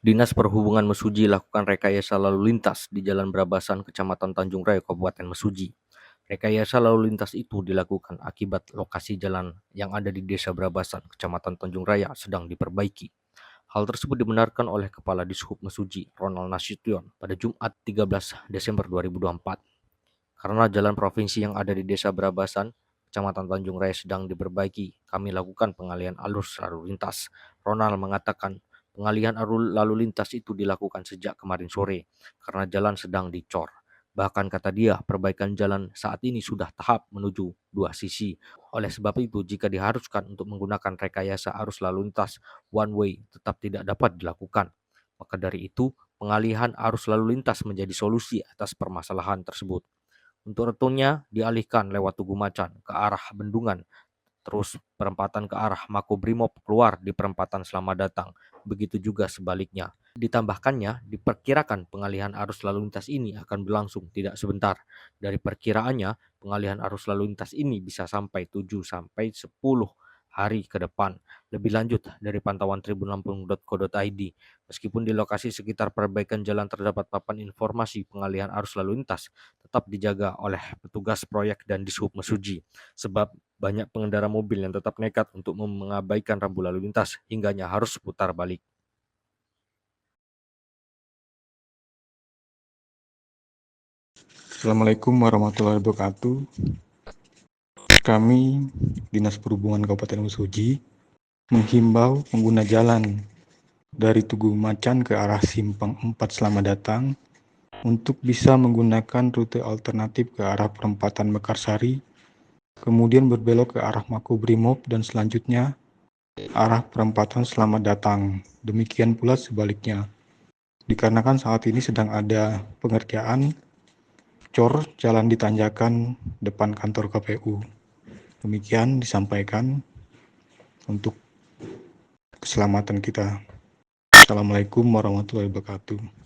Dinas Perhubungan Mesuji lakukan rekayasa lalu lintas di Jalan Brabasan, Kecamatan Tanjung Raya, Kabupaten Mesuji. Rekayasa lalu lintas itu dilakukan akibat lokasi jalan yang ada di Desa Brabasan, Kecamatan Tanjung Raya sedang diperbaiki. Hal tersebut dibenarkan oleh Kepala Dishub Mesuji, Ronald Nasution, pada Jumat 13 Desember 2024. Karena jalan provinsi yang ada di Desa Brabasan, Kecamatan Tanjung Raya sedang diperbaiki, kami lakukan pengalihan arus lalu lintas. Ronald mengatakan pengalihan arus lalu lintas itu dilakukan sejak kemarin sore karena jalan sedang dicor. Bahkan kata dia, perbaikan jalan saat ini sudah tahap menuju dua sisi. Oleh sebab itu, jika diharuskan untuk menggunakan rekayasa arus lalu lintas one way tetap tidak dapat dilakukan. Maka dari itu, pengalihan arus lalu lintas menjadi solusi atas permasalahan tersebut. Untuk returnya dialihkan lewat Tugu Macan ke arah Bendungan, terus perempatan ke arah Makobrimob keluar di perempatan Selamat Datang. Begitu juga sebaliknya. Ditambahkannya, diperkirakan pengalihan arus lalu lintas ini akan berlangsung tidak sebentar. Dari perkiraannya, pengalihan arus lalu lintas ini bisa sampai 7 sampai 10 hari ke depan. Lebih lanjut dari pantauan tribunlampung.co.id, meskipun di lokasi sekitar perbaikan jalan terdapat papan informasi pengalihan arus lalu lintas, tetap dijaga oleh petugas proyek dan Dishub Mesuji, sebab banyak pengendara mobil yang tetap nekat untuk mengabaikan rambu lalu lintas hingganya harus putar balik. Assalamualaikum warahmatullahi wabarakatuh. Kami, Dinas Perhubungan Kabupaten Mesuji, menghimbau pengguna jalan dari Tugu Macan ke arah Simpang 4 Selamat Datang untuk bisa menggunakan rute alternatif ke arah perempatan Mekarsari, kemudian berbelok ke arah Makobrimob dan selanjutnya arah perempatan Selamat Datang. Demikian pula sebaliknya. Dikarenakan saat ini sedang ada pengerjaan cor jalan di tanjakan depan kantor KPU. Demikian disampaikan untuk keselamatan kita. Assalamualaikum warahmatullahi wabarakatuh.